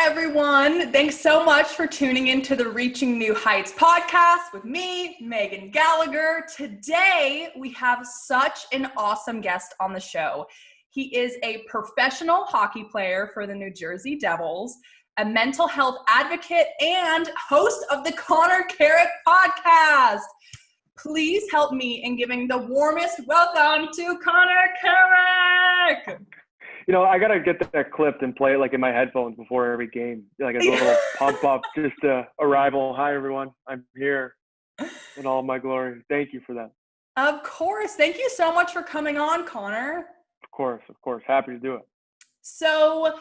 everyone. Thanks so much for tuning into the Reaching New Heights podcast with me, Megan Gallagher. Today, we have such an awesome guest on the show. He is a professional hockey player for the New Jersey Devils, a mental health advocate, and host of the Connor Carrick podcast. Please help me in giving the warmest welcome to Connor Carrick. You know, I got to get that clipped and play it like in my headphones before every game, like a little pump up, just arrival. Hi, everyone. I'm here in all my glory. Thank you for that. Of course. Thank you so much for coming on, Connor. Of course. Happy to do it. So,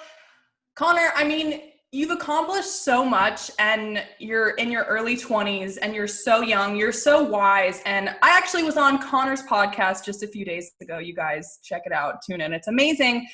Connor, I mean, you've accomplished so much and you're in your early 20s and you're so young, you're so wise. And I actually was on Connor's podcast just a few days ago. You guys check it out, tune in. It's amazing.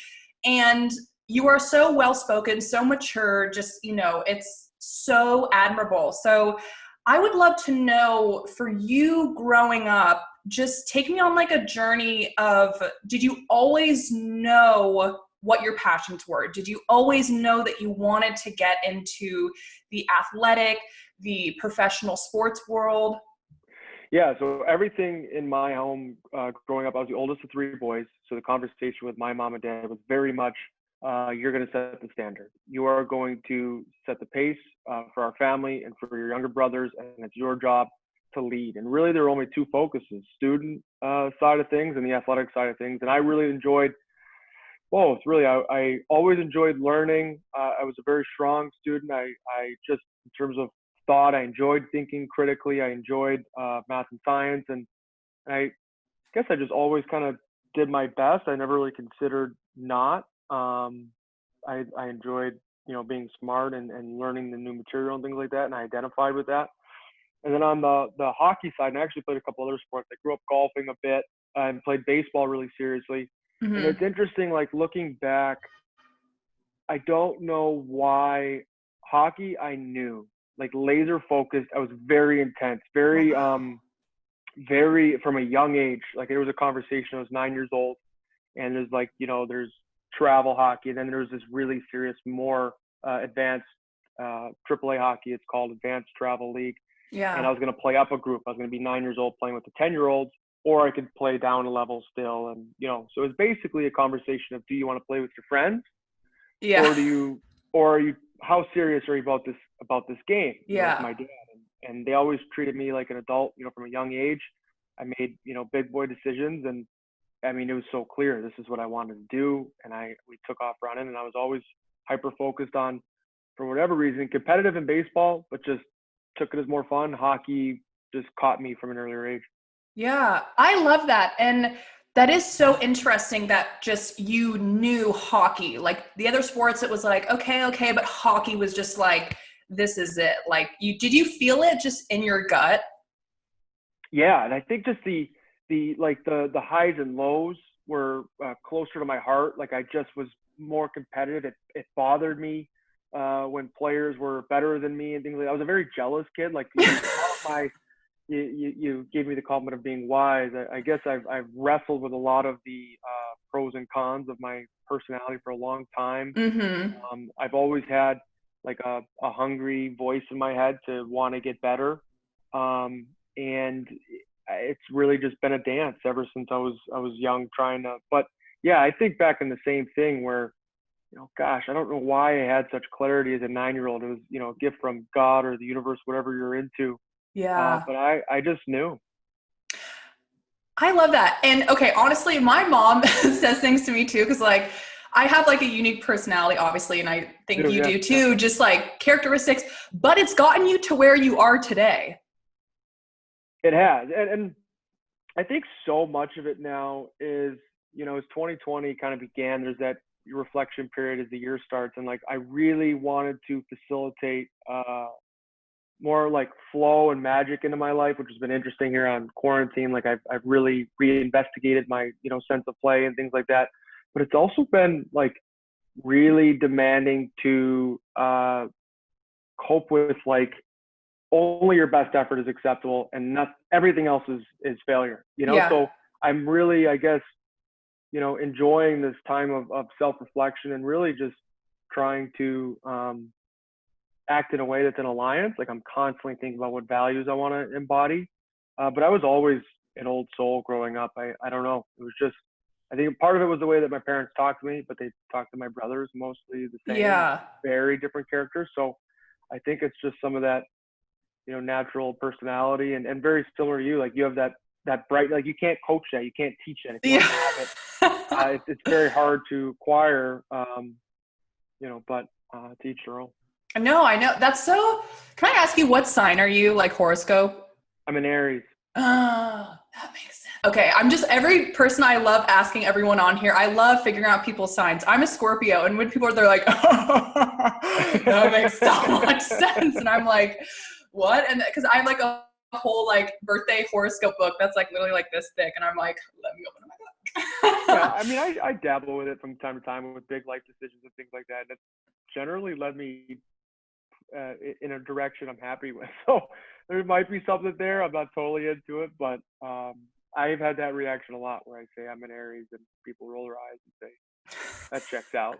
And you are so well-spoken, so mature, just, you know, it's so admirable. So I would love to know, for you growing up, just take me on like a journey of, did you always know what your passions were? Did you always know that you wanted to get into the athletic, the professional sports world? Yeah, so everything in my home growing up, I was the oldest of three boys. So the conversation with my mom and dad was very much, you're going to set the standard. You are going to set the pace for our family and for your younger brothers, and it's your job to lead. And really, there were only two focuses, student side of things and the athletic side of things. And I really enjoyed both. Really, I always enjoyed learning. I was a very strong student. I just, in terms of thought, I enjoyed thinking critically. I enjoyed math and science, and I guess I just always kind of did my best. I never really considered not. I enjoyed, you know, being smart and learning the new material and things like that, and I identified with that. And then on the hockey side, and I actually played a couple other sports. I grew up golfing a bit and played baseball really seriously. Mm-hmm. And it's interesting, like looking back, I don't know why hockey I knew. Like laser focused. I was very intense, very from a young age. Like there was a conversation, I was 9 years old, and there's like, you know, there's travel hockey, and then there's this really serious, more advanced AAA hockey. It's called Advanced Travel League. Yeah. And I was going to play up a group. I was going to be 9 years old playing with the 10-year-olds, or I could play down a level still. And, you know, so it was basically a conversation of, do you want to play with your friends? Yeah. Or are you, how serious are you about this game? Yeah. With my dad. And they always treated me like an adult, you know, from a young age. I made, you know, big boy decisions, and I mean, it was so clear this is what I wanted to do. And we took off running, and I was always hyper focused on, for whatever reason, competitive in baseball, but just took it as more fun. Hockey just caught me from an earlier age. Yeah, I love that. And that is so interesting that just you knew hockey. Like the other sports, it was like, okay, but hockey was just like, this is it. Like, did you feel it just in your gut? Yeah, and I think just the highs and lows were closer to my heart. Like I just was more competitive. It bothered me when players were better than me and things like that. I was a very jealous kid. Like you gave me the compliment of being wise. I guess I've wrestled with a lot of the pros and cons of my personality for a long time. Mm-hmm. I've always had like a hungry voice in my head to want to get better. And it's really just been a dance ever since I was young, trying to, but yeah, I think back in the same thing where, you know, gosh, I don't know why I had such clarity as a 9-year-old. It was, you know, a gift from God or the universe, whatever you're into. Yeah. But I just knew. I love that. And okay, honestly, my mom says things to me too, because like I have like a unique personality, obviously, and I think you do too, just like characteristics, but it's gotten you to where you are today. It has. And I think so much of it now is, you know, as 2020 kind of began, there's that reflection period as the year starts. And like, I really wanted to facilitate more like flow and magic into my life, which has been interesting here on quarantine. Like I've really reinvestigated my, you know, sense of play and things like that. But it's also been like really demanding to cope with like only your best effort is acceptable and not everything else is failure, you know? Yeah. So I'm really, I guess, you know, enjoying this time of self-reflection and really just trying to act in a way that's in alliance. Like I'm constantly thinking about what values I want to embody. But I was always an old soul growing up. I don't know. It was just, I think part of it was the way that my parents talked to me, but they talked to my brothers mostly the same. Yeah. Very different characters. So I think it's just some of that, natural personality and very similar to you. Like you have that bright, like you can't coach that, you can't teach that. If you want to have it, it's very hard to acquire, but to each their own. No, I know. That's so, can I ask you, what sign are you, like horoscope? I'm an Aries. Oh, that makes sense. Okay, every person, I love asking everyone on here. I love figuring out people's signs. I'm a Scorpio, and when they're like, that makes so much sense. And I'm like, what? And because I have like a whole like birthday horoscope book that's like literally like this thick, and I'm like, let me open my book. Yeah, I mean, I dabble with it from time to time with big life decisions and things like that. And it's generally led me in a direction I'm happy with. So there might be something there. I'm not totally into it, but I've had that reaction a lot where I say I'm an Aries and people roll their eyes and say, that checks out.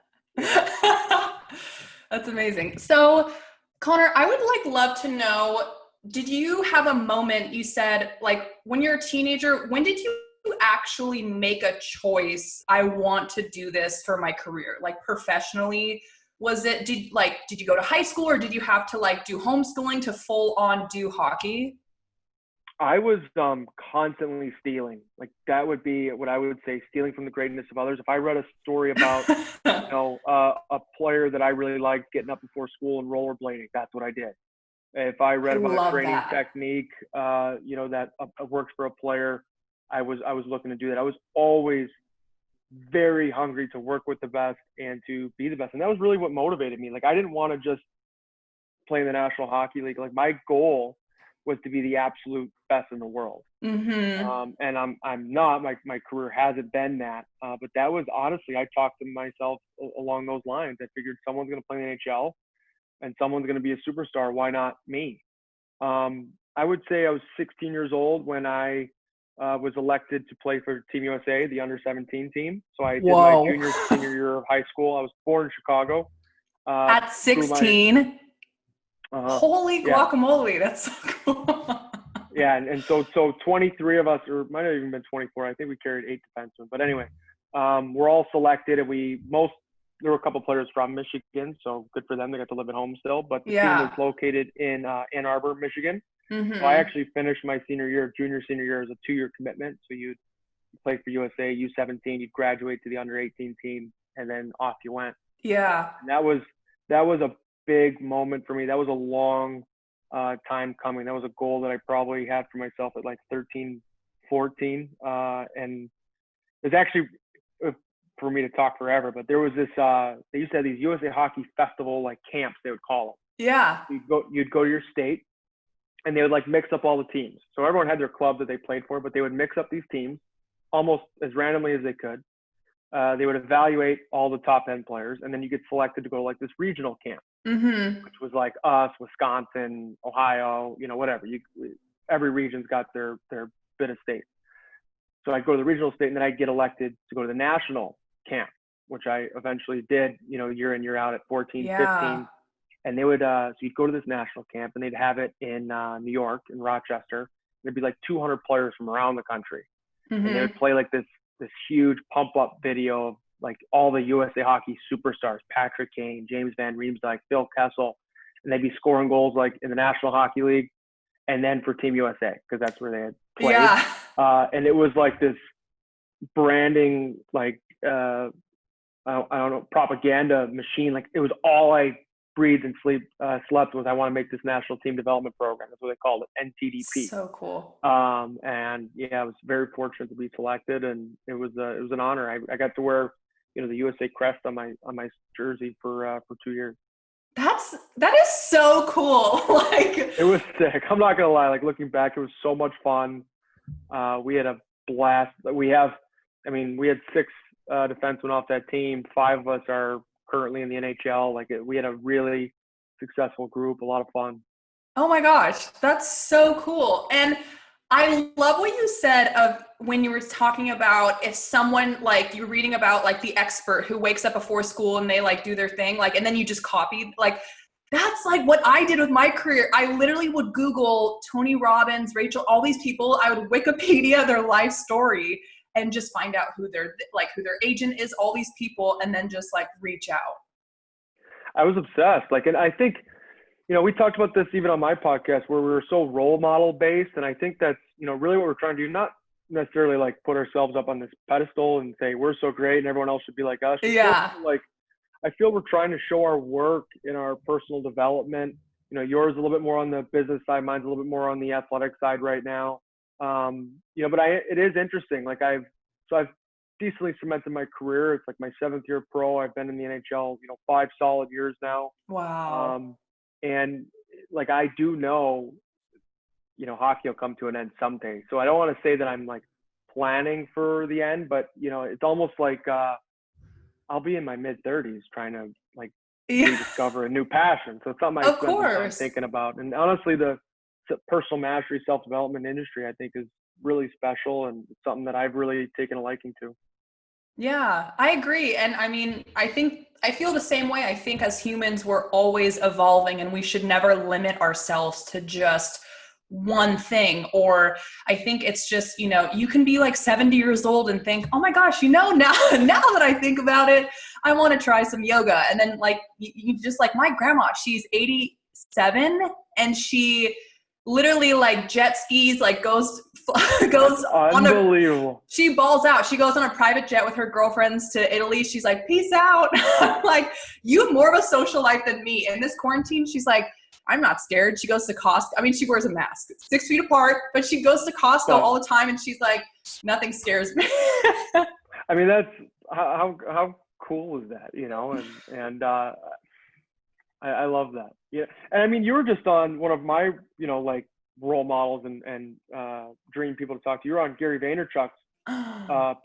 That's amazing. So Connor, I would love to know, did you have a moment, you said, like when you're a teenager, when did you actually make a choice? I want to do this for my career, like professionally. Was it, did you go to high school, or did you have to like do homeschooling to full on do hockey? I was constantly stealing. Like that would be what I would say, stealing from the greatness of others. If I read a story about, a player that I really liked getting up before school and rollerblading, that's what I did. If I read about a training technique, that works for a player, I was looking to do that. I was always very hungry to work with the best and to be the best. And that was really what motivated me. Like I didn't want to just play in the National Hockey League. Like my goal was to be the absolute best in the world. Mm-hmm. And I'm not, my career hasn't been that, but that was honestly, I talked to myself along those lines. I figured someone's going to play in the NHL and someone's going to be a superstar. Why not me? I would say I was 16 years old when I was elected to play for Team USA, the under 17 team. So I did my senior year of high school. I was born in Chicago. At 16? Holy guacamole, that's so cool. Yeah, and so 23 of us, or might have even been 24. I think we carried 8 defensemen. But anyway, we're all selected, and there were a couple players from Michigan, so good for them. They got to live at home still. But the team was located in Ann Arbor, Michigan. Mm-hmm. So I actually finished my senior senior year as a 2-year commitment. So you'd play for USA, U17, you'd graduate to the under 18 team, and then off you went. Yeah. And that was a big moment for me. That was a long time coming. That was a goal that I probably had for myself at like 13, 14. And it's actually for me to talk forever, but there was this, they used to have these USA Hockey Festival, like camps, they would call them. Yeah. You'd go to your state and they would like mix up all the teams. So everyone had their club that they played for, but they would mix up these teams almost as randomly as they could. They would evaluate all the top end players, and then you get selected to go to like this regional camp, which was like us, Wisconsin, Ohio, whatever. Every region's got their bit of state. So I'd go to the regional state, and then I'd get elected to go to the national camp, which I eventually did, year in, year out at 14, 15. And they would, so you'd go to this national camp, and they'd have it in New York, in Rochester. There'd be like 200 players from around the country. Mm-hmm. And they would play like this huge pump up video of like all the USA Hockey superstars, Patrick Kane, James Van Riemsdyk, Phil Kessel, and they'd be scoring goals like in the National Hockey League and then for Team USA, because that's where they had played. Yeah. And it was like this branding, like, I don't know, propaganda machine. Like it was all I breathed and slept with. I want to make this national team development program. That's what they called it, NTDP. So cool. And yeah, I was very fortunate to be selected, and it was an honor. I got to wear, the USA crest on my jersey for 2 years. That is so cool. Like it was sick. I'm not gonna lie. Like looking back, it was so much fun. We had a blast. We had 6 defensemen off that team. 5 of us are currently in the NHL. We had a really successful group, a lot of fun. Oh my gosh, that's so cool. And I love what you said of when you were talking about if someone like you're reading about like the expert who wakes up before school and they like do their thing, like, and then you just copied, like, that's like what I did with my career. I literally would Google Tony Robbins, Rachel, all these people. I would Wikipedia their life story and just find out who their agent is, all these people, and then just like reach out. I was obsessed. Like, and I think, we talked about this even on my podcast where we were so role model based. And I think that's, really what we're trying to do, not necessarily like put ourselves up on this pedestal and say, we're so great and everyone else should be like us. Yeah. Like, I feel we're trying to show our work in our personal development. Yours a little bit more on the business side, mine's a little bit more on the athletic side right now. But it is interesting. Like I've decently cemented my career. It's like my 7th year pro. I've been in the NHL, 5 solid years now. Wow. And like, I do know, hockey will come to an end someday. So I don't want to say that I'm like planning for the end, but it's almost like, I'll be in my mid-30s trying to like rediscover a new passion. So it's something I spend some time thinking about. And honestly, the personal mastery, self-development industry, I think is really special, and it's something that I've really taken a liking to. Yeah, I agree. And I mean, I feel the same way. I think as humans, we're always evolving and we should never limit ourselves to just one thing. Or I think it's just, you can be like 70 years old and think, oh my gosh, now that I think about it, I want to try some yoga. And then like, you just like my grandma, she's 87 and she literally like jet skis, like goes unbelievable. She balls out. She goes on a private jet with her girlfriends to Italy. She's like, peace out. Like, you have more of a social life than me. In this quarantine, she's like, I'm not scared. She goes to Costco. I mean, she wears a mask 6 feet apart, but she goes to Costco all the time. And she's like, nothing scares me. I mean, that's how cool is that, and I love that. Yeah. And I mean, you were just on one of my, like role models and dream people to talk to. You were on Gary Vaynerchuk's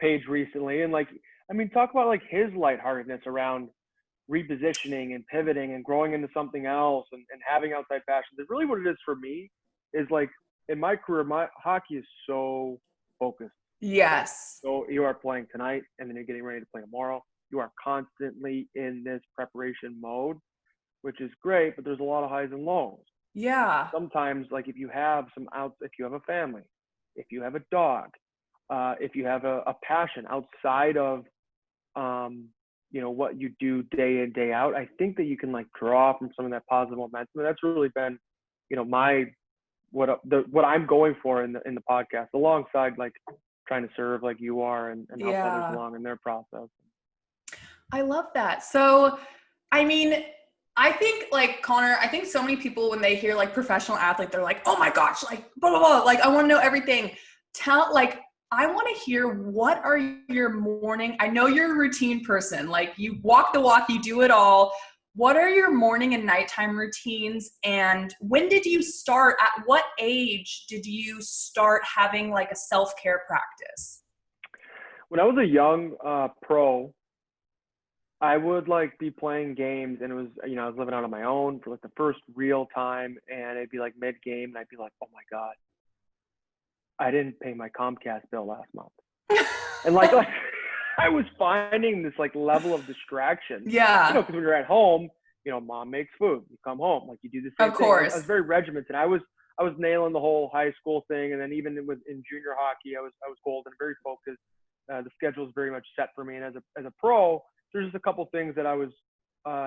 page recently. And like, I mean, talk about like his lightheartedness around repositioning and pivoting and growing into something else and having outside passions. And really what it is for me is like in my career, my hockey is so focused. Yes. So you are playing tonight and then you're getting ready to play tomorrow. You are constantly in this preparation mode, which is great, but there's a lot of highs and lows. Yeah. Sometimes, like if you have if you have a family, if you have a dog, if you have a passion outside of, what you do day in, day out, I think that you can like draw from some of that positive momentum. And that's really been, what I'm going for in the podcast, alongside like trying to serve like you are and help others along in their process. I love that. So, I mean, I think like Connor, I think so many people when they hear like professional athlete, they're like, oh my gosh, like blah, blah, blah. Like I want to know everything. I want to hear what are your morning. I know you're a routine person. Like you walk the walk, you do it all. What are your morning and nighttime routines? And when did you start? At what age did you start having like a self-care practice? When I was a young pro, I would like be playing games and it was, I was living out on my own for like the first real time, and it'd be like mid game and I'd be like, oh my God, I didn't pay my Comcast bill last month. And like I was finding this like level of distraction. Yeah. Because when you're at home, mom makes food, you come home, like you do the same thing. Of course. I was very regimented. I was nailing the whole high school thing. And then even in junior hockey, I was golden, very focused. The schedule was very much set for me. And as a pro, there's just a couple things that I was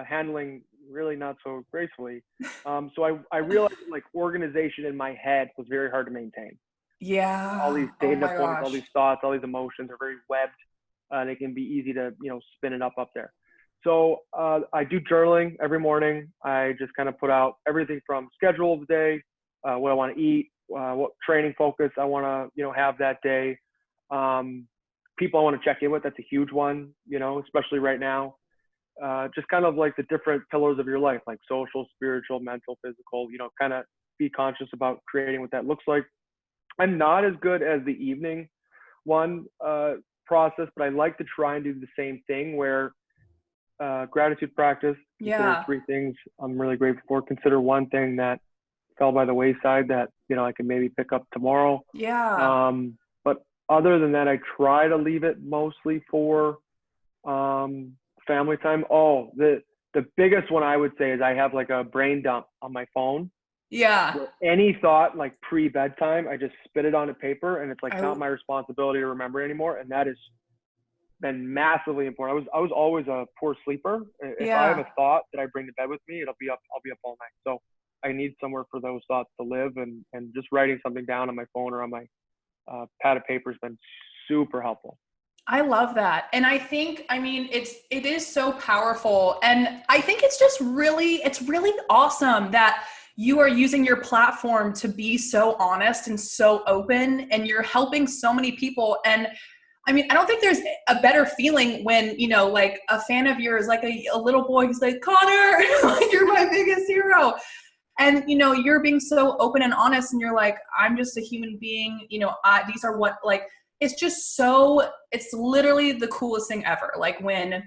handling really not so gracefully. So I realized like organization in my head was very hard to maintain. Yeah. All these data points, all these thoughts, all these emotions are very webbed. And it can be easy to, spin it up there. So I do journaling every morning. I just kind of put out everything from schedule of the day, what I want to eat, what training focus I want to, have that day. People I want to check in with, that's a huge one, especially right now. Just kind of like the different pillars of your life, like social, spiritual, mental, physical, kind of be conscious about creating what that looks like. I'm not as good as the evening one process, but I like to try and do the same thing where gratitude practice, consider 3 things I'm really grateful for. Consider one thing that if fell by the wayside that, you know, I can maybe pick up tomorrow. Yeah. But other than that, I try to leave it mostly for family time. Oh, the biggest one I would say is I have like a brain dump on my phone. Yeah. Where any thought like pre-bedtime, I just spit it onto paper, and it's like I, not my responsibility to remember anymore. And that has been massively important. I was always a poor sleeper. If I have yeah. a thought that I bring to bed with me, I'll be up all night. So I need somewhere for those thoughts to live, and just writing something down on my phone or on my pad of paper has been super helpful. I love that. And I think, I mean, it is so powerful. And I think it's really awesome that you are using your platform to be so honest and so open, and you're helping so many people. And I mean, I don't think there's a better feeling when, you know, like a fan of yours, like a little boy who's like, Connor, like, you're my biggest hero. And, you know, you're being so open and honest, and you're like, I'm just a human being, you know, these are what, like, it's just so, it's literally the coolest thing ever. Like when,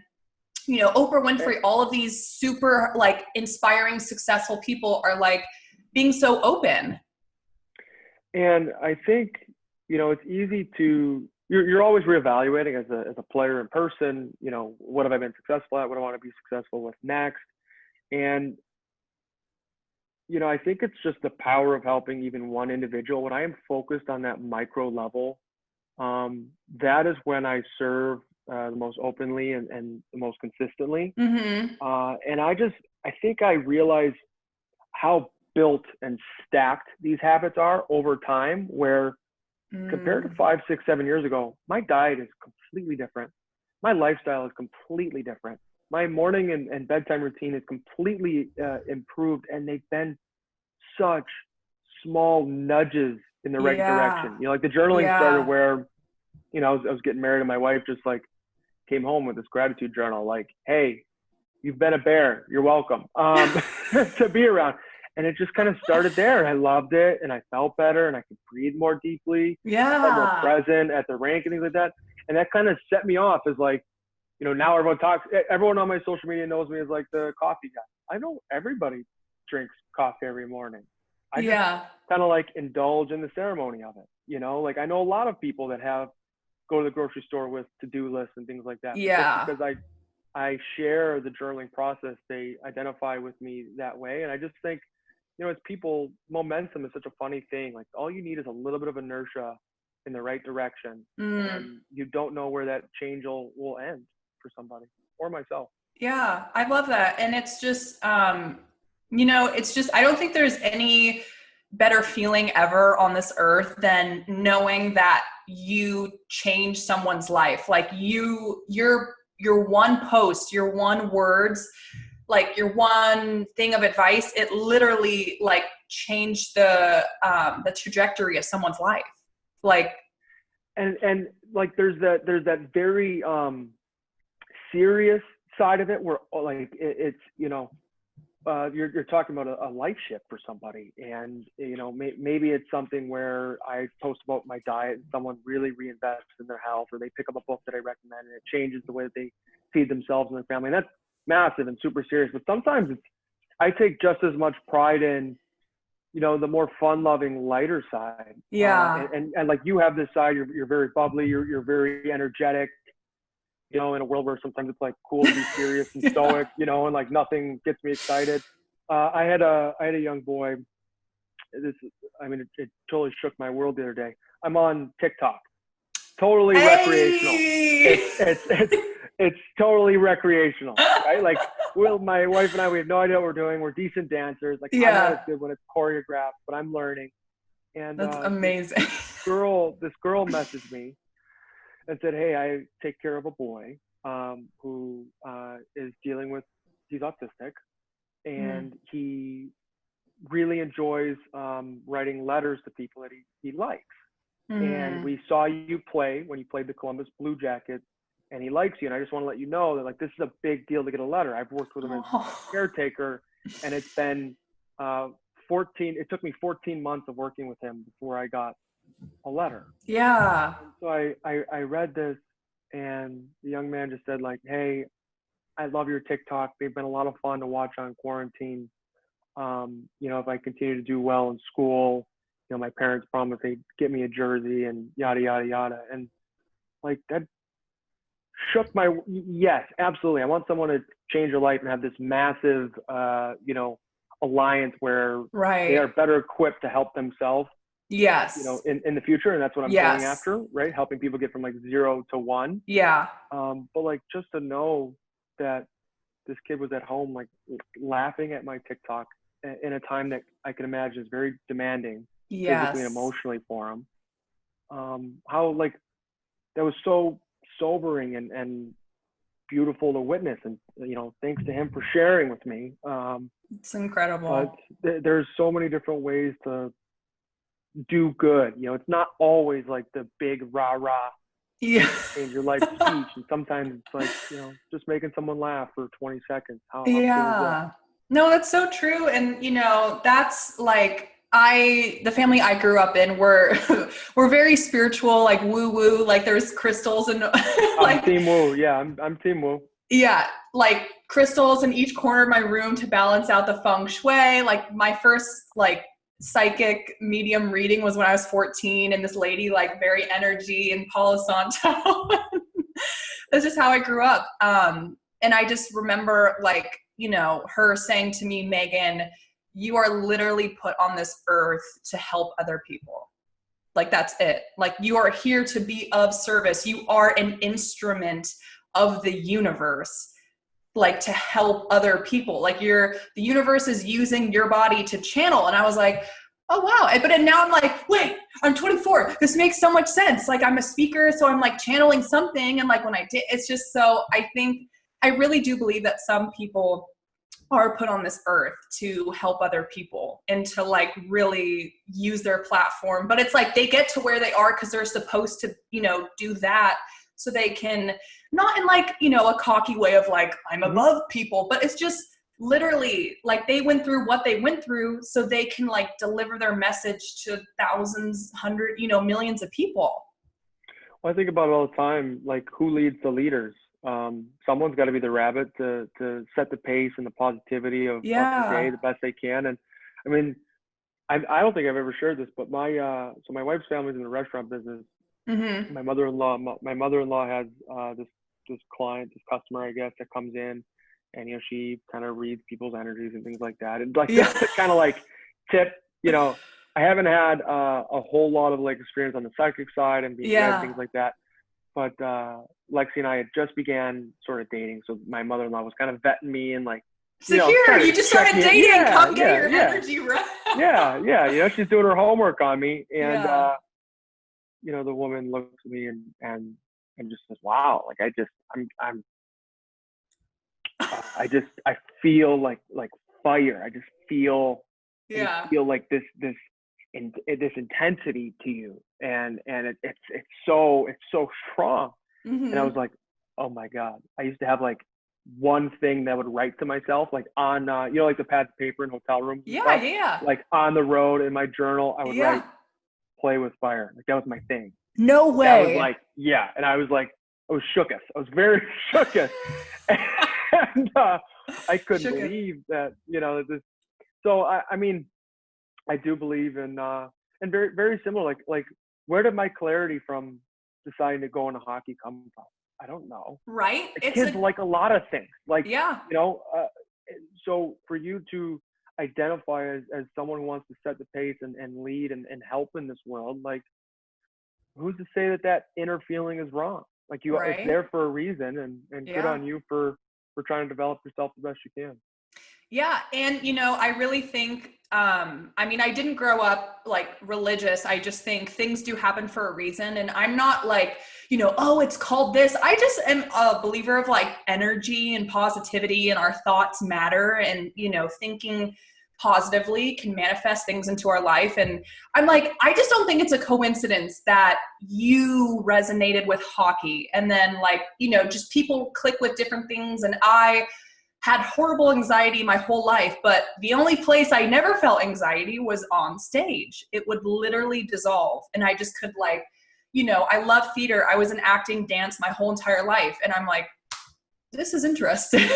you know, Oprah Winfrey, all of these super like inspiring, successful people are like being so open. And I think, you know, it's easy to, you're always reevaluating as a player in person, you know, what have I been successful at? What do I want to be successful with next? And, you know, I think it's just the power of helping even one individual. When I am focused on that micro level, that is when I serve the most openly and the most consistently. Mm-hmm. And I think I realize how built and stacked these habits are over time, where compared to 5, 6, 7 years ago, my diet is completely different. My lifestyle is completely different. My morning and bedtime routine is completely improved, and they've been such small nudges in the right direction. You know, like the journaling started where, you know, I was getting married, and my wife just like came home with this gratitude journal, like, hey, you've been a bear, you're welcome, to be around. And it just kind of started there. I loved it, and I felt better, and I could breathe more deeply. I felt more present at the rank and things like that. And that kind of set me off as like, you know, now everyone on my social media knows me as like the coffee guy. I know everybody drinks coffee every morning. I just kind of like indulge in the ceremony of it. You know, like I know a lot of people that go to the grocery store with to-do lists and things like that. Yeah. Just because I share the journaling process, they identify with me that way. And I just think, you know, as people, momentum is such a funny thing. Like all you need is a little bit of inertia in the right direction, and you don't know where that change will end for somebody or myself. Yeah, I love that. And it's just, you know, it's just, I don't think there's any better feeling ever on this earth than knowing that you change someone's life. Like your one post, your one words, like your one thing of advice, it literally like changed the trajectory of someone's life. Like, and like there's that very serious side of it where like it's, you know, you're talking about a life shift for somebody, and you know, maybe it's something where I post about my diet and someone really reinvests in their health, or they pick up a book that I recommend and it changes the way that they feed themselves and their family, and that's massive and super serious. But sometimes I take just as much pride in, you know, the more fun-loving, lighter side. And like you have this side, you're very bubbly, you're very energetic, you know, in a world where sometimes it's like cool to be serious and stoic, you know, and like nothing gets me excited. I had a young boy. It totally shook my world the other day. I'm on TikTok, totally recreational. It's totally recreational, right? Like, my wife and I, we have no idea what we're doing. We're decent dancers. Like, I'm not as good when it's choreographed, but I'm learning. And that's amazing. This girl messaged me and said, hey, I take care of a boy who is dealing with, he's autistic, and he really enjoys writing letters to people that he likes. And we saw you play when you played the Columbus Blue Jackets, and he likes you. And I just want to let you know that like this is a big deal to get a letter. I've worked with him as a caretaker, and it's been it took me 14 months of working with him before I got a letter. Yeah. So I read this, and the young man just said like, hey, I love your TikTok. They've been a lot of fun to watch on quarantine. If I continue to do well in school, my parents promised they'd get me a jersey and yada, yada, yada. And like that shook yes, absolutely. I want someone to change your life and have this massive, alliance where they are better equipped to help themselves, yes, in the future. And that's what I'm going after, right? Helping people get from like 0 to 1. Yeah. But like, just to know that this kid was at home, like laughing at my TikTok in a time that I can imagine is very demanding, physically and emotionally for him. How like that was so sobering and beautiful to witness, and thanks to him for sharing with me. It's incredible. But there's so many different ways to do good. It's not always like the big rah change your life speech, and sometimes it's like just making someone laugh for 20 seconds. How cool is that? No, that's so true. And that's like the family I grew up in we're very spiritual, like woo woo, like there's crystals and like, I'm team woo. Yeah, I'm team woo. Yeah, like crystals in each corner of my room to balance out the feng shui. Like my first like psychic medium reading was when I was 14, and this lady like very energy and Palo Santo. That's just how I grew up. And I just remember like, her saying to me, Megan, you are literally put on this earth to help other people. Like, that's it. Like, you are here to be of service. You are an instrument of the universe, like to help other people. Like the universe is using your body to channel. And I was like, oh, wow. But now I'm like, wait, I'm 24. This makes so much sense. Like I'm a speaker, so I'm like channeling something. And like when I did, it's just so, I really do believe that some people are put on this earth to help other people and to like really use their platform. But it's like they get to where they are because they're supposed to, do that so they can, not in like, a cocky way of like, I'm above people, but it's just literally like they went through what they went through so they can like deliver their message to thousands, millions of people. Well, I think about it all the time, like who leads the leaders? Someone's got to be the rabbit to set the pace and the positivity of the day the best they can. And I mean, I don't think I've ever shared this, but so my wife's family's in the restaurant business. Mm-hmm. My mother-in-law has this client, this customer, I guess, that comes in, and she kind of reads people's energies and things like that. And like just to kind of like tip, I haven't had a whole lot of like experience on the psychic side and being read, things like that. But Lexi and I had just began sort of dating, so my mother-in-law was kind of vetting me and like, so you just started dating. Come get your energy right. Yeah. She's doing her homework on me, and the woman looks at me and just says, "Wow, like I feel like fire. I just feel I feel like this intensity to you, and it's so strong." Mm-hmm. And I was like, oh my God, I used to have like one thing that I would write to myself, like on like the pads of paper in hotel rooms, like on the road in my journal, I would write "play with fire." Like that was my thing. No way. That was like, and I was like, I was shooketh. I was very shooketh. And I couldn't believe that, this. So I mean, I do believe in and very, very similar. Like where did my clarity from deciding to go into hockey come from? I don't know. Right. Kids like a lot of things. Like so for you to identify as someone who wants to set the pace and lead and help in this world, like who's to say that inner feeling is wrong? Like it's there for a reason, and good on you for trying to develop yourself the best you can. Yeah. And, I really think, I didn't grow up like religious. I just think things do happen for a reason. And I'm not like, oh, it's called this. I just am a believer of like energy and positivity, and our thoughts matter, and, thinking positively can manifest things into our life. And I'm like, I just don't think it's a coincidence that you resonated with hockey, and then like, just people click with different things. And I had horrible anxiety my whole life, but the only place I never felt anxiety was on stage. It would literally dissolve. And I just could like, I love theater. I was in acting, dance my whole entire life. And I'm like, this is interesting.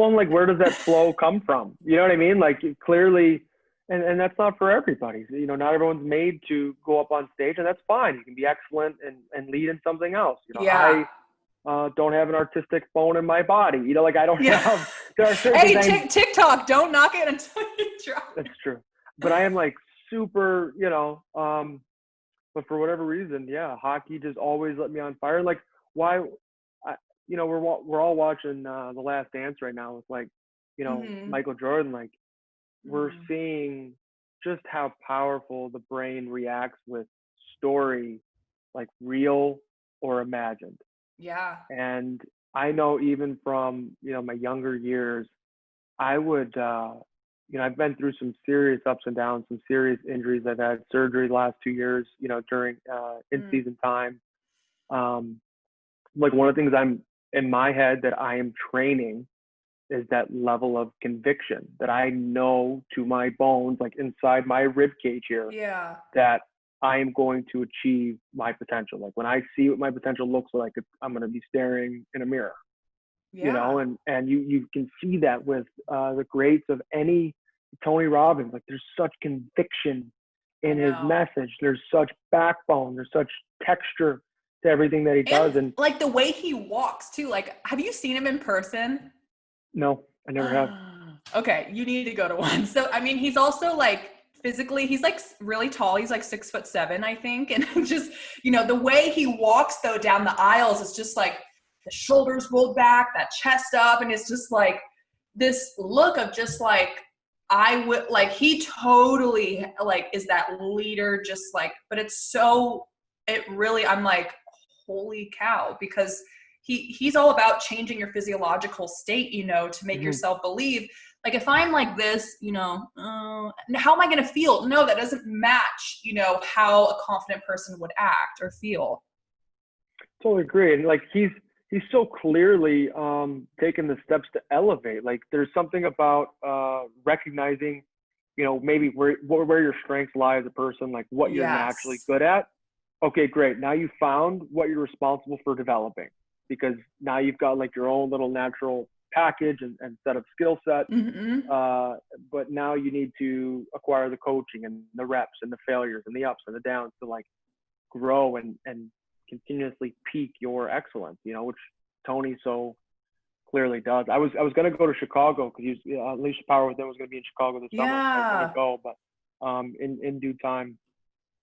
Well, and like, where does that flow come from? You know what I mean? Like, clearly, and that's not for everybody. You know, not everyone's made to go up on stage, and that's fine. You can be excellent and lead in something else. You know, Yeah. I don't have an artistic bone in my body. You know, like I don't have. There are certain Hey, things TikTok, don't knock it until you try. That's true. But I am like super, you know, but for whatever reason, yeah, hockey just always let me on fire. Like, why, you know, we're all watching The Last Dance right now with, like, you know, Michael Jordan. Like, we're seeing just how powerful the brain reacts with story, like real or imagined. Yeah. And I know even from, you know, my younger years, I would, you know, I've been through some serious ups and downs, some serious injuries. I've had surgery the last 2 years, you know, during in season time. Like, one of the things I'm in my head that I am training is that level of conviction that I know to my bones, like inside my rib cage here, that I am going to achieve my potential. Like, when I see what my potential looks like, I'm going to be staring in a mirror. You know, and you can see that with the greats of any Tony Robbins. Like, there's such conviction in his message. There's such backbone. There's such texture to everything that he does. And like the way he walks too. Like, have you seen him in person? No, I never have. Okay, you need to go to one. So, I mean, he's also like physically, he's like really tall. He's like 6'7", I think. And just, you know, the way he walks though down the aisles is just like, the shoulders rolled back, that chest up, and it's just like this look of just like, I would like, he totally like is that leader, just like, but it's so, it really, I'm like, holy cow, because he's all about changing your physiological state, you know, to make yourself believe. Like, if I'm like this, you know, how am I going to feel? No, that doesn't match, you know, how a confident person would act or feel. Totally agree. And like, he's so clearly taken the steps to elevate. Like, there's something about recognizing, you know, maybe where your strengths lie as a person, like what you're naturally good at. Okay, great. Now you found what you're responsible for developing, because now you've got like your own little natural package and set of skill set. But now you need to acquire the coaching and the reps and the failures and the ups and the downs to like grow and continuously peak your excellence, you know, which Tony so clearly does. I was going to go to Chicago because Alicia Power with them was going to be in Chicago this summer. I was going to go, but in due time.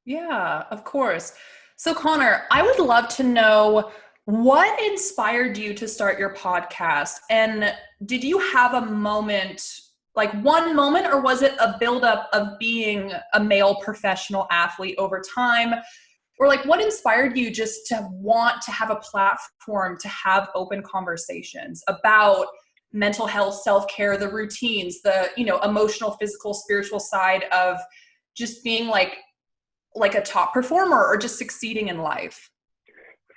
Yeah, of course. So Connor, I would love to know what inspired you to start your podcast, and did you have a moment, like one moment, or was it a buildup of being a male professional athlete over time? Or like, what inspired you just to want to have a platform to have open conversations about mental health, self-care, the routines, the, you know, emotional, physical, spiritual side of just being like a top performer or just succeeding in life?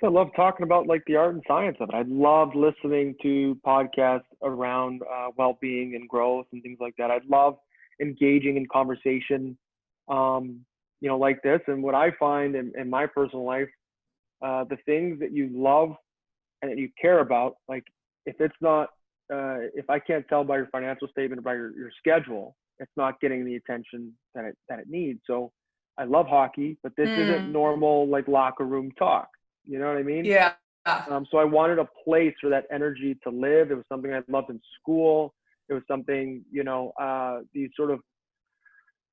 I love talking about like the art and science of it. I love listening to podcasts around well-being and growth and things like that. I love engaging in conversation, you know, like this. And what I find in my personal life, the things that you love and that you care about, like if it's not, if I can't tell by your financial statement or by your schedule, it's not getting the attention that it needs. So I love hockey, but this isn't normal like locker room talk. You know what I mean? Yeah. So I wanted a place for that energy to live. It was something I loved in school. It was something, you know, these sort of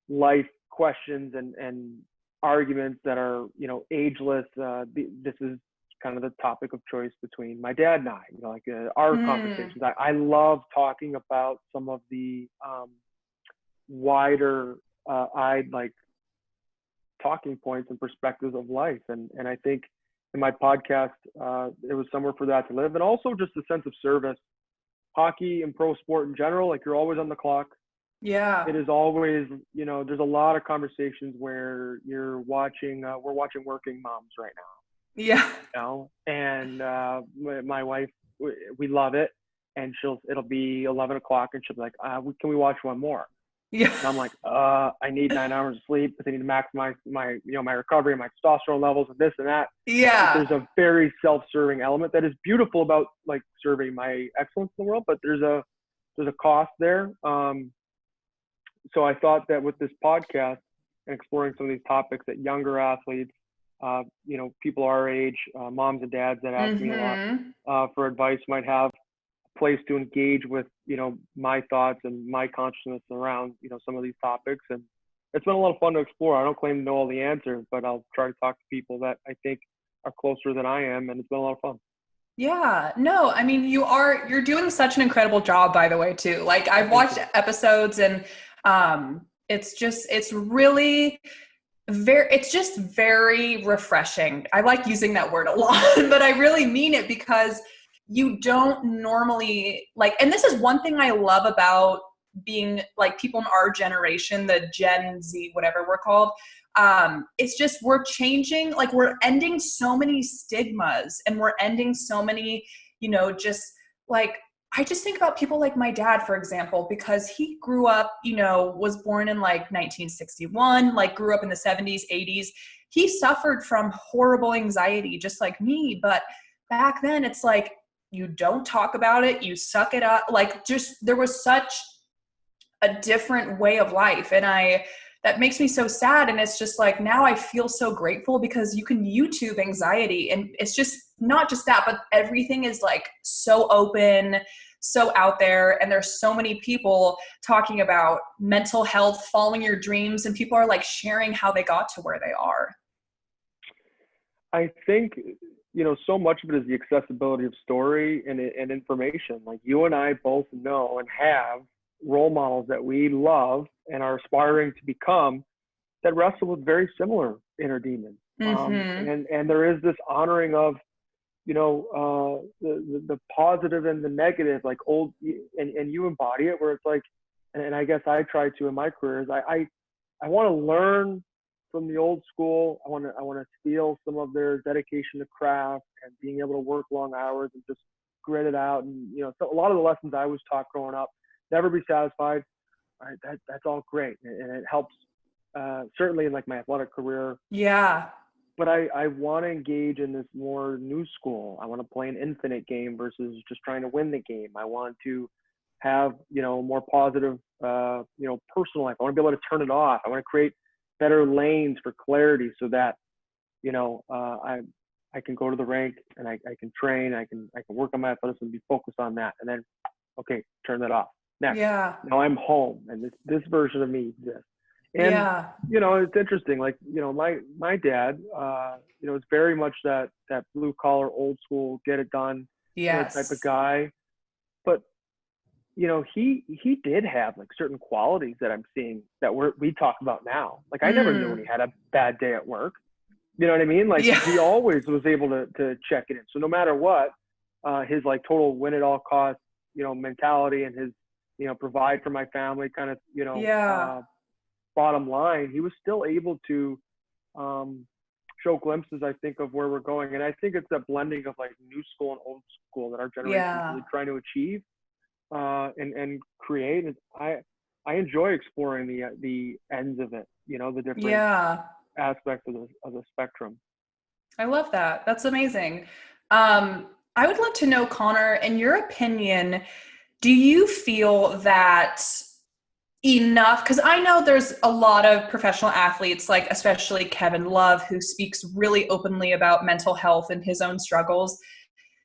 life questions and arguments that are, you know, ageless. This is kind of the topic of choice between my dad and I, you know, like our conversations. I love talking about some of the wider eyed like talking points and perspectives of life. And I think in my podcast, it was somewhere for that to live. And also just a sense of service. Hockey and pro sport in general, like you're always on the clock. Yeah. It is always, you know, there's a lot of conversations where you're watching, we're watching Working Moms right now. Yeah. You know, and my wife, we love it. And it'll be 11 o'clock and she'll be like, can we watch one more? Yeah. And I'm like, I need 9 hours of sleep because I need to maximize my, you know, my recovery and my testosterone levels and this and that. Yeah. There's a very self-serving element that is beautiful about like serving my excellence in the world, but there's a a cost there. So I thought that with this podcast and exploring some of these topics that younger athletes, you know, people our age, moms and dads that ask me a lot for advice might have a place to engage with, you know, my thoughts and my consciousness around, you know, some of these topics. And it's been a lot of fun to explore. I don't claim to know all the answers, but I'll try to talk to people that I think are closer than I am, and it's been a lot of fun. Yeah, no, I mean, you're doing such an incredible job, by the way, too. Like, I've watched episodes, and it's really it's just very refreshing. I like using that word a lot, but I really mean it, because you don't normally, like, and this is one thing I love about being like people in our generation, the Gen Z, whatever we're called. It's just, we're changing, like, we're ending so many stigmas, and we're ending so many, you know, just like, I just think about people like my dad, for example, because he grew up, you know, was born in like 1961, like grew up in the 70s, 80s. He suffered from horrible anxiety, just like me. But back then, it's like, you don't talk about it, you suck it up. Like, just, there was such a different way of life. And that makes me so sad. And it's just like, now I feel so grateful, because you can YouTube anxiety, and it's just not just that, but everything is like so open, so out there. And there's so many people talking about mental health, following your dreams, and people are like sharing how they got to where they are. I think, you know, so much of it is the accessibility of story and information. Like, you and I both know and have role models that we love and are aspiring to become that wrestle with very similar inner demons. And there is this honoring of, you know, the positive and the negative, like old, and you embody it, where it's like, and I guess I try to in my career, is I want to learn from the old school. I want to steal some of their dedication to craft and being able to work long hours and just grit it out. And, you know, so a lot of the lessons I was taught growing up, never be satisfied. Right, that's all great, and it helps certainly in like my athletic career. Yeah. But I want to engage in this more new school. I want to play an infinite game versus just trying to win the game. I want to have, you know, more positive, you know, personal life. I want to be able to turn it off. I want to create better lanes for clarity, so that, you know, I can go to the rink and I can train. I can work on my athleticism and be focused on that, and then, okay, turn that off. Next. Yeah. Now I'm home, and this version of me exists. And, you know, it's interesting. Like, you know, my dad, you know, is very much that blue collar, old school, get it done, you know, type of guy. But, you know, he did have like certain qualities that I'm seeing that we talk about now. Like, I never knew when he had a bad day at work. You know what I mean? Like, he always was able to check it in. So no matter what, his like total win at all costs, you know, mentality, and his, you know, provide for my family kind of, you know, bottom line, he was still able to show glimpses, I think, of where we're going. And I think it's a blending of like new school and old school that our generation is really trying to achieve and create. And I enjoy exploring the ends of it, you know, the different aspects of the spectrum. I love that. That's amazing. I would love to know, Connor, in your opinion, do you feel that enough, because I know there's a lot of professional athletes, like especially Kevin Love, who speaks really openly about mental health and his own struggles.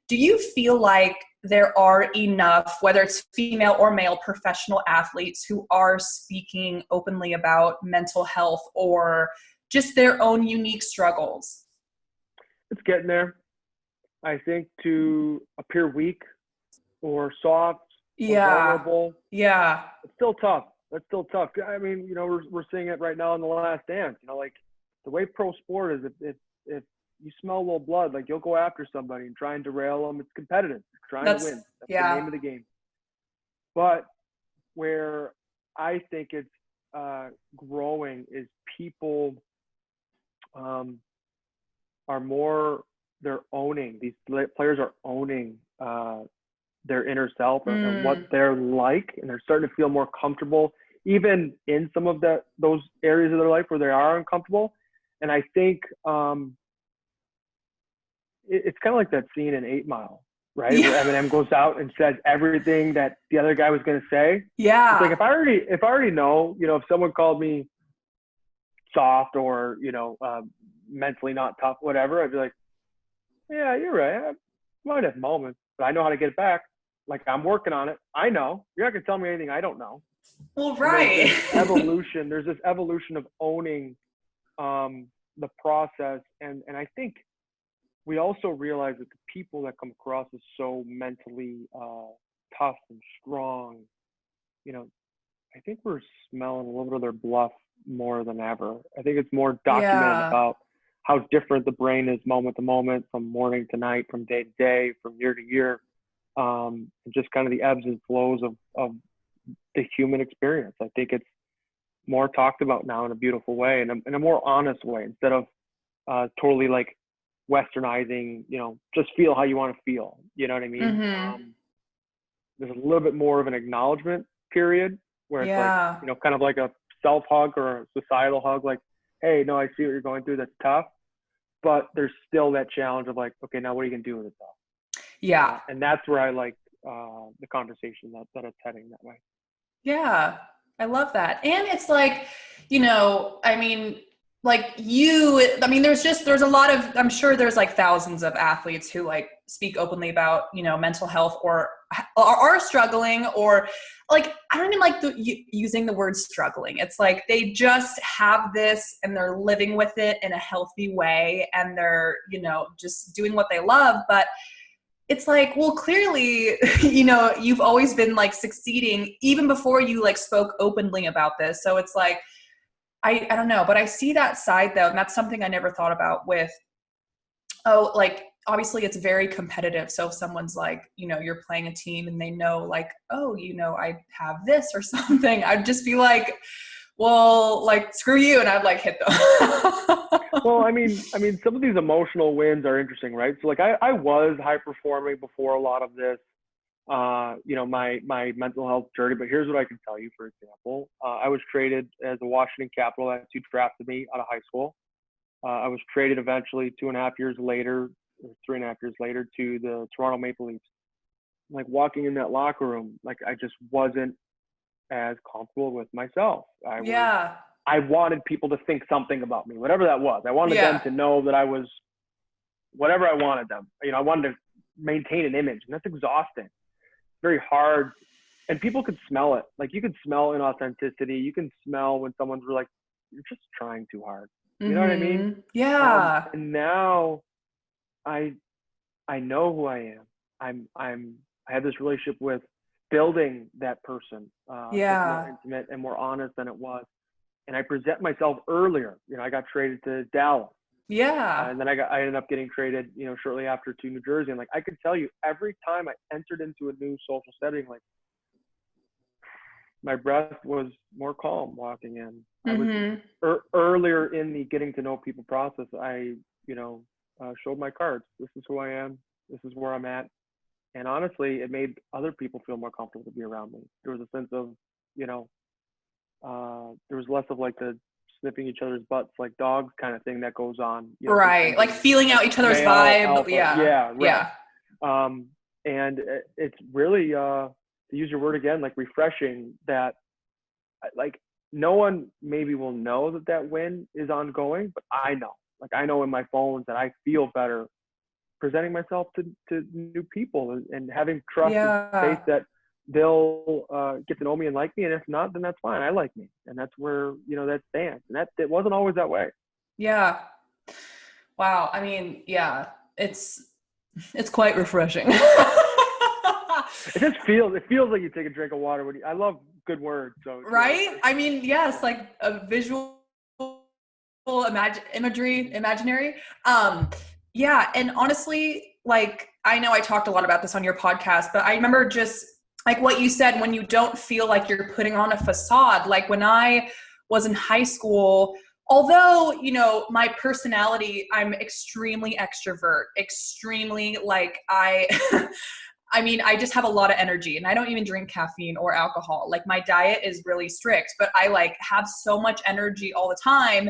Do you feel like there are enough, whether it's female or male professional athletes, who are speaking openly about mental health or just their own unique struggles? It's getting there. I think to appear weak or soft or vulnerable, it's still tough. That's still tough. I mean, you know, we're seeing it right now in The Last Dance. You know, like, the way pro sport is, if you smell a little blood, like, you'll go after somebody and try and derail them. It's competitive. It's trying to win. That's the name of the game. But where I think it's growing is people are more, they're owning, these players are owning their inner self and what they're like, and they're starting to feel more comfortable even in some of those areas of their life where they are uncomfortable. And I think it's kind of like that scene in 8 Mile right? Yeah. Where Eminem goes out and says everything that the other guy was going to say. Yeah. It's like, if I already know, if someone called me soft or, mentally not tough, whatever, I'd be like, yeah, you're right. I might have moments, but I know how to get it back. Like, I'm working on it. I know. You're not going to tell me anything I don't know. Well, And right. there's this evolution of owning the process. And I think we also realize that the people that come across as so mentally tough and strong, I think we're smelling a little bit of their bluff more than ever. I think it's more documented Yeah. about how different the brain is moment to moment, from morning to night, from day to day, from year to year, and just kind of the ebbs and flows of the human experience. I think it's more talked about now in a beautiful way, and in a more honest way, instead of totally like westernizing, just feel how you want to feel. You know what I mean? Mm-hmm. There's a little bit more of an acknowledgement period where it's like, Yeah. kind of like a self hug or a societal hug, like, hey, no, I see what you're going through. That's tough. But there's still that challenge of like, okay, now what are you going to do with it though? Yeah. And that's where I like the conversation that it's heading that way. Yeah. I love that. And it's like, I mean, there's a lot of, I'm sure there's like thousands of athletes who like speak openly about, mental health or are struggling, or like, I don't even like using the word struggling. It's like they just have this and they're living with it in a healthy way, and they're, just doing what they love. But it's like, well, clearly, you've always been like succeeding even before you like spoke openly about this. So it's like, I don't know, but I see that side though. And that's something I never thought about with, like, obviously it's very competitive. So if someone's like, you're playing a team and they know like, oh, I have this or something, I'd just be like, well, like, screw you. And I'd like hit them. Well, I mean, some of these emotional wins are interesting, right? So like I was high performing before a lot of this, my mental health journey, but here's what I can tell you, for example. I was traded as a Washington Capital. That's who drafted me out of high school. I was traded eventually 2.5 years later, or 3.5 years later, to the Toronto Maple Leafs. Like, walking in that locker room, like, I just wasn't as comfortable with myself. Yeah. I wanted people to think something about me, whatever that was. I wanted Yeah. them to know that I was whatever I wanted them. I wanted to maintain an image, and that's exhausting. It's very hard, and people could smell it. Like, you could smell inauthenticity. You can smell when someone's like, you're just trying too hard. You know what I mean? Yeah. And now I know who I am. I have this relationship with building that person that's more intimate and more honest than it was. And I present myself earlier. I got traded to Dallas. Yeah. And then I ended up getting traded, shortly after, to New Jersey. And like, I could tell you, every time I entered into a new social setting, like, my breath was more calm walking in. I was earlier in the getting to know people process. I, showed my cards. This is who I am. This is where I'm at. And honestly, it made other people feel more comfortable to be around me. There was a sense of, there was less of like the sniffing each other's butts like dogs kind of thing that goes on. Right. Like feeling out each other's vibe. Alpha. Yeah. Right. Yeah. And it's really, to use your word again, like, refreshing that, like, no one maybe will know that win is ongoing, but I know. Like, I know in my bones that I feel better presenting myself to new people and having trust and faith that they'll get to know me and like me. And if not, then that's fine. I like me. And that's where, that stands. And it wasn't always that way. Yeah. Wow. I mean, yeah, it's quite refreshing. It feels like you take a drink of water I love good words. So right. I mean, yes, like a visual imaginary. Yeah. And honestly, like, I know I talked a lot about this on your podcast, but I remember just like what you said, when you don't feel like you're putting on a facade. Like, when I was in high school, although, my personality, I'm extremely extrovert, extremely like I mean, I just have a lot of energy, and I don't even drink caffeine or alcohol. Like, my diet is really strict, but I like have so much energy all the time,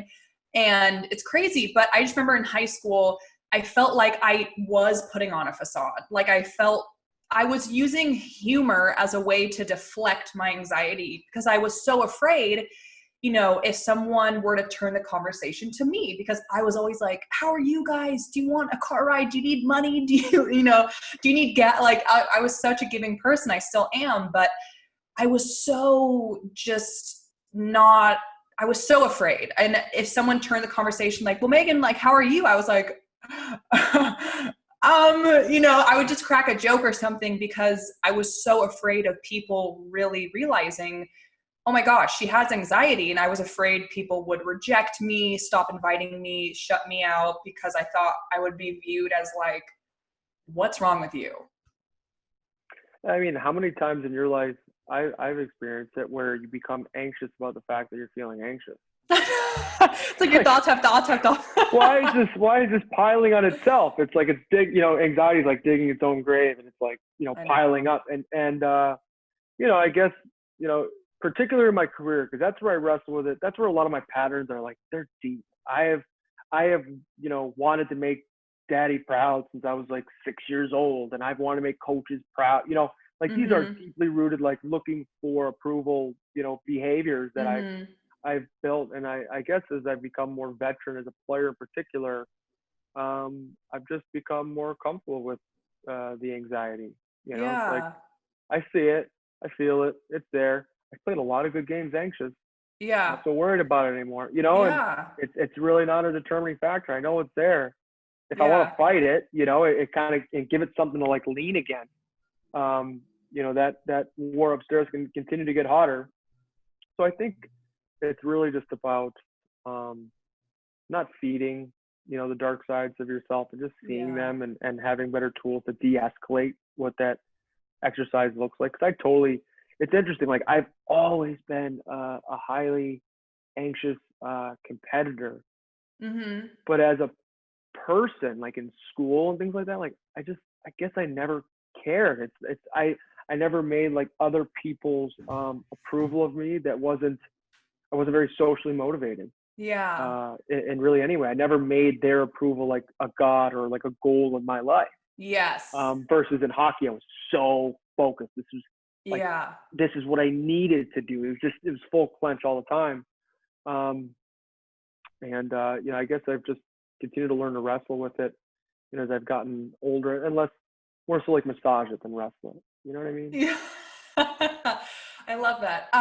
and it's crazy. But I just remember in high school, I felt like I was putting on a facade. Like I felt I was using humor as a way to deflect my anxiety because I was so afraid, you know, if someone were to turn the conversation to me, because I was always like, how are you guys? Do you want a car ride? Do you need money? Do you, you know, do you need gas? Like I was such a giving person. I still am, but I was so just not, I was so afraid. And if someone turned the conversation like, well, Megan, like, how are you? I was like, you know, I would just crack a joke or something because I was so afraid of people really realizing, oh my gosh, she has anxiety. And I was afraid people would reject me, stop inviting me, shut me out because I thought I would be viewed as like, what's wrong with you? I mean, how many times in your life I've experienced it where you become anxious about the fact that you're feeling anxious. It's like your thoughts have thoughts have thoughts. Why is this piling on itself? It's like anxiety is like digging its own grave, and it's like, piling up. And I guess, particularly in my career, because that's where I wrestle with it. That's where a lot of my patterns are, like, they're deep. I have wanted to make daddy proud since I was like 6 years old, and I've wanted to make coaches proud. These are deeply rooted, like looking for approval, behaviors that I've built. And I guess as I've become more veteran as a player in particular, I've just become more comfortable with the anxiety. It's like, I see it, I feel it, it's there. I played a lot of good games anxious. Yeah. I'm not so worried about it anymore, Yeah. and it's really not a determining factor. I know it's there. If I want to fight it, it kind of, and give it something to like lean against. That war upstairs can continue to get hotter. So I think it's really just about not feeding, the dark sides of yourself, and just seeing them and having better tools to de-escalate what that exercise looks like. Because it's interesting. Like, I've always been a highly anxious competitor, but as a person, like in school and things like that, like I guess I never cared. I never made like other people's approval of me. I wasn't very socially motivated. And really, anyway, I never made their approval like a god or like a goal in my life. Yes. Versus in hockey, I was so focused. This was like, this is what I needed to do. It was full clench all the time. I guess I've just continued to learn to wrestle with it, as I've gotten older, and more so like massage it than wrestle it. You know what I mean? Yeah. I love that.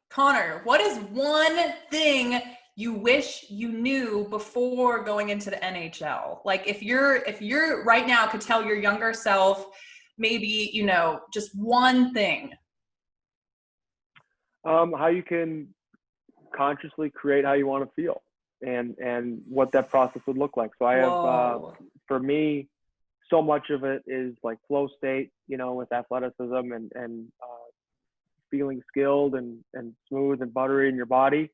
Connor, what is one thing you wish you knew before going into the NHL? Like, if you're right now could tell your younger self, maybe, just one thing. How you can consciously create how you want to feel, and what that process would look like. So I have, for me, so much of it is like flow state, with athleticism and feeling skilled and smooth and buttery in your body.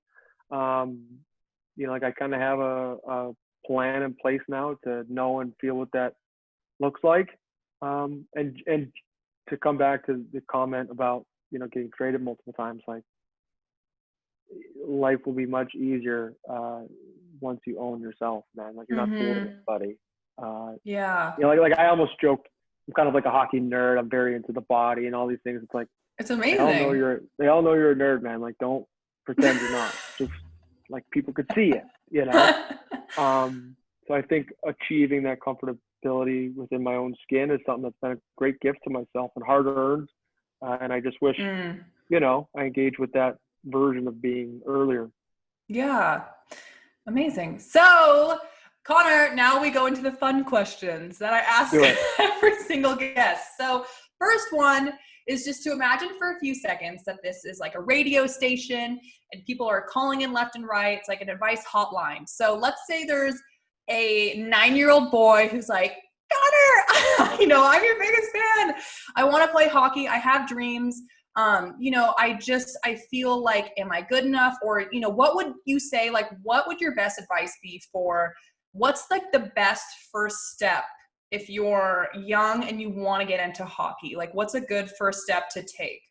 Like I kind of have a plan in place now to know and feel what that looks like. And to come back to the comment about, getting traded multiple times, like, life will be much easier once you own yourself, man. Like, you're not fooling anybody. Like I almost joked, I'm kind of like a hockey nerd. I'm very into the body and all these things. It's like, it's amazing. They all know you're a nerd, man. Like, don't pretend you're not. Just like, people could see it, So I think achieving that comfortability within my own skin is something that's been a great gift to myself and hard earned. And I just wish, I engaged with that version of being earlier. Yeah. Amazing. So, Connor, now we go into the fun questions that I ask every single guest. So, first one is just to imagine for a few seconds that this is like a radio station and people are calling in left and right. It's like an advice hotline. So let's say there's a 9-year-old boy who's like, Connor, I'm your biggest fan. I want to play hockey. I have dreams. I feel like, am I good enough? Or, what would you say, like, what would your best advice be for what's like the best first step if you're young and you want to get into hockey? Like, what's a good first step to take?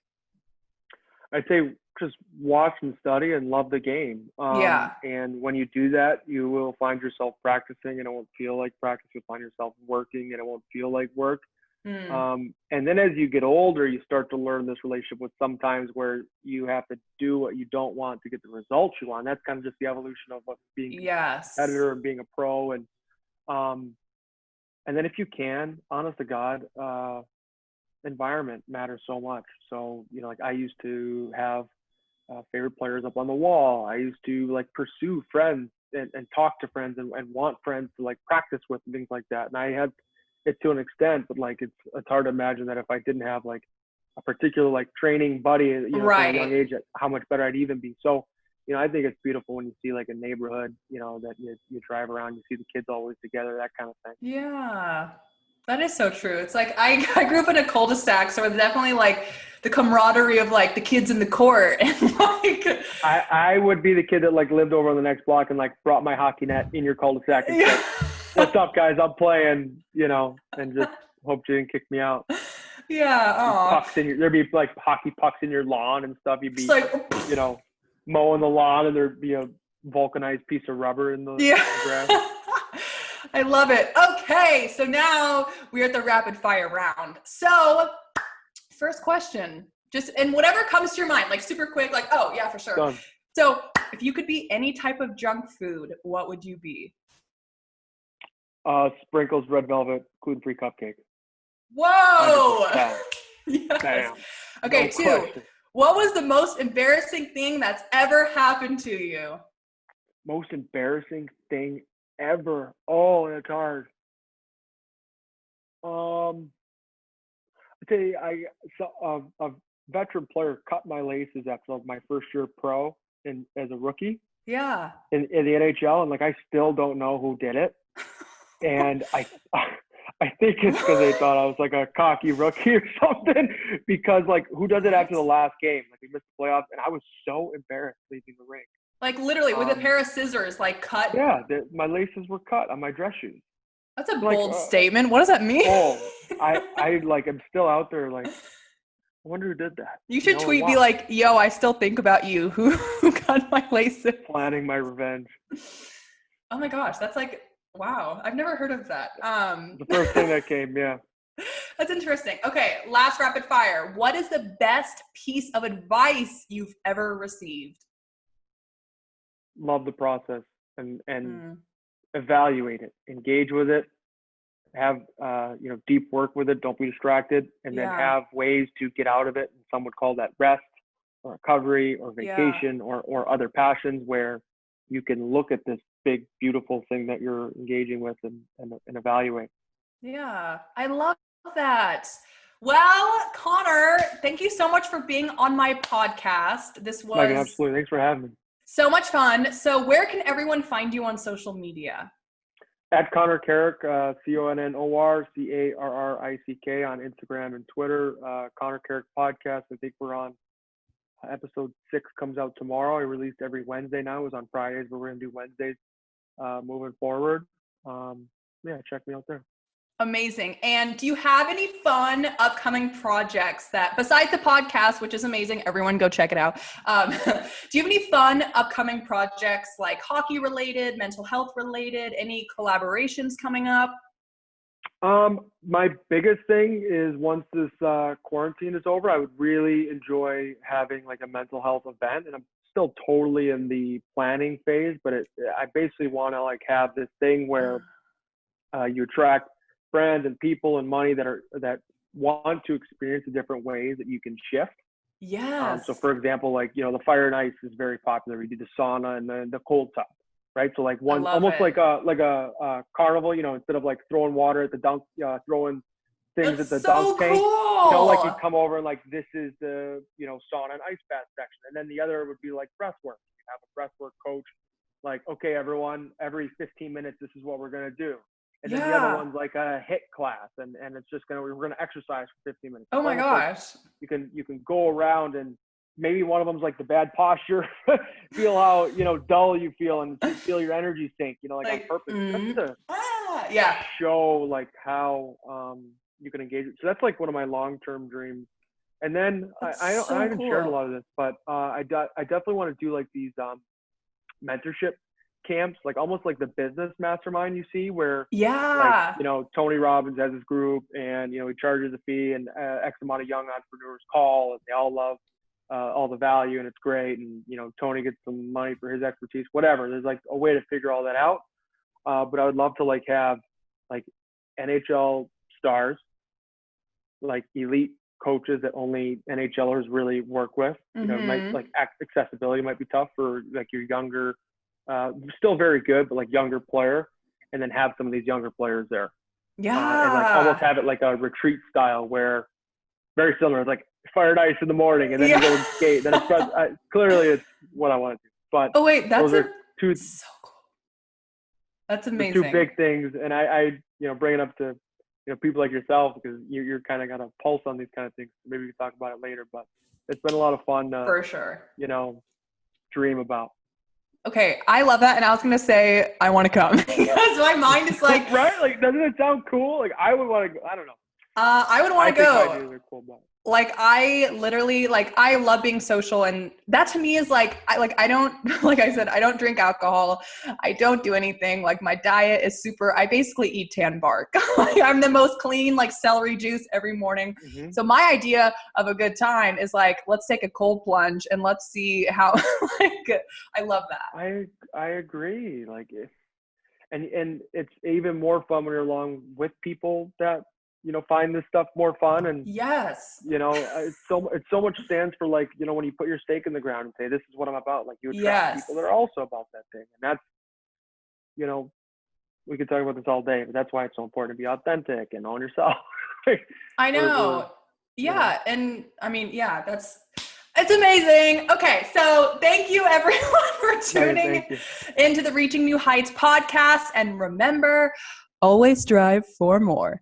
I'd say just watch and study and love the game. Yeah. And when you do that, you will find yourself practicing, and it won't feel like practice. You'll find yourself working, and it won't feel like work. Mm. And then as you get older, you start to learn this relationship with sometimes where you have to do what you don't want to get the results you want. That's kind of just the evolution of what being a Yes. competitor and being a pro. And then if you can, honest to God, environment matters so much. So, you know, like I used to have favorite players up on the wall. I used to like pursue friends and talk to friends and want friends to like practice with and things like that. And I had it to an extent, but like it's hard to imagine that if I didn't have like a particular like training buddy, you know, from a young age, how much better I'd even be. So, you know, I think it's beautiful when you see like a neighborhood, you know, that you drive around, you see the kids always together, that kind of thing. Yeah, that is so true. It's like I grew up in a cul-de-sac, so it's definitely like the camaraderie of like the kids in the court. And like I would be the kid that like lived over on the next block and like brought my hockey net in your cul-de-sac and said, "What's up, guys? I'm playing," you know, and just hoped you didn't kick me out. Yeah. There'd be like hockey pucks in your lawn and stuff. You'd be, like, you know, mowing the lawn, and there'd be a vulcanized piece of rubber in the grass. I love it. Okay, so now we're at the rapid fire round. So first question, and whatever comes to your mind, like super quick, like, oh yeah, for sure. Done. So if you could be any type of junk food, what would you be? Sprinkles red velvet gluten-free cupcake. Whoa. Yes. Bam. Okay, No 2. question. What was the most embarrassing thing that's ever happened to you? Most embarrassing thing ever. Oh, that's hard. I tell you, a veteran player cut my laces after my first year pro and as a rookie. Yeah. In the NHL, and like I still don't know who did it. And I think it's because they thought I was like a cocky rookie or something. Because like, who does it after the last game? Like we missed the playoffs, and I was so embarrassed leaving the rink. Like literally with a pair of scissors, like cut. Yeah, my laces were cut on my dress shoes. That's a bold statement. What does that mean? Oh, I like I'm still out there. Like, I wonder who did that. You should tweet me like, "Yo, I still think about you. Who cut my laces?" Planning my revenge. Oh my gosh, that's like. Wow, I've never heard of that. The first thing that came, yeah. That's interesting. Okay, last rapid fire. What is the best piece of advice you've ever received? Love the process and evaluate it, engage with it, have deep work with it. Don't be distracted, and then have ways to get out of it. And some would call that rest or recovery or vacation or other passions where you can look at this big, beautiful thing that you're engaging with and evaluate. Yeah, I love that. Well, Connor, thank you so much for being on my podcast. This was Megan, absolutely. Thanks for having me. So much fun. So where can everyone find you on social media? At Connor Carrick, ConnorCarrick on Instagram and Twitter. Connor Carrick Podcast. I think we're on episode 6 comes out tomorrow. I released every Wednesday now. It was on Fridays, but we're going to do Wednesdays moving forward. Check me out there. Amazing. And do you have any fun upcoming projects that, besides the podcast, which is amazing, everyone go check it out. Do you have any fun upcoming projects like hockey related, mental health related, any collaborations coming up? My biggest thing is once this quarantine is over, I would really enjoy having like a mental health event, and I'm still totally in the planning phase, but I basically want to like have this thing where you attract friends and people and money that want to experience the different ways that you can shift. Yes. So for example, like, you know, the fire and ice is very popular. We do the sauna and the cold tub, right? So like like a carnival, you know, instead of like throwing water at the dunk, throwing things at the dunk tank, cool. You know, like you come over and like, this is the, you know, sauna and ice bath section. And then the other would be like breath work. You have a breath work coach, like, okay, everyone, every 15 minutes, this is what we're going to do. And then the other one's like a HIIT class, and it's just we're gonna exercise for 15 minutes. Oh my gosh! Like you can go around, and maybe one of them's like the bad posture, feel how, you know, dull you feel, and you feel your energy sink, you know, like on purpose. Show like how you can engage. So that's like one of my long-term dreams And then I haven't shared a lot of this, but I definitely want to do like these mentorship camps, like almost like the business mastermind you see, where like, you know, Tony Robbins has his group, and, you know, he charges a fee, and X amount of young entrepreneurs call, and they all love all the value, and it's great. And, you know, Tony gets some money for his expertise, whatever. There's like a way to figure all that out. But I would love to like have like NHL stars, like elite coaches that only NHLers really work with. You know, might like accessibility might be tough for like your younger, still very good, but like younger player, and then have some of these younger players there. And like almost have it like a retreat style, where very similar. It's like fire and ice in the morning, and then you go and skate. Then it's clearly it's what I want to do. But that's those are two. So cool. That's amazing. The two big things, and I you know, bring it up to, you know, people like yourself, because you're kind of got a pulse on these kind of things. Maybe we can talk about it later, but it's been a lot of fun to, for sure, you know, dream about. Okay, I love that, and I was gonna say I want to come because my mind is like, right? Like, doesn't it sound cool? Like, I would want to go. I don't know. I would want to go. My ideas are cool, but like, I literally, like, I love being social, and that to me is like, I don't, like I said, I don't drink alcohol. I don't do anything. Like, my diet is super, I basically eat tan bark. Like, I'm the most clean, like, celery juice every morning. So my idea of a good time is like, let's take a cold plunge and let's see how, like, I love that. I agree. Like, and it's even more fun when you're along with people that, you know, find this stuff more fun. And you know, it's so much stands for, like, you know, when you put your stake in the ground and say, this is what I'm about, like, you attract people that are also about that thing. And that's, you know, we could talk about this all day, but that's why it's so important to be authentic and own yourself. I know. And I mean, it's amazing. Okay, so thank you everyone for tuning into the Reaching New Heights podcast, and remember, always strive for more.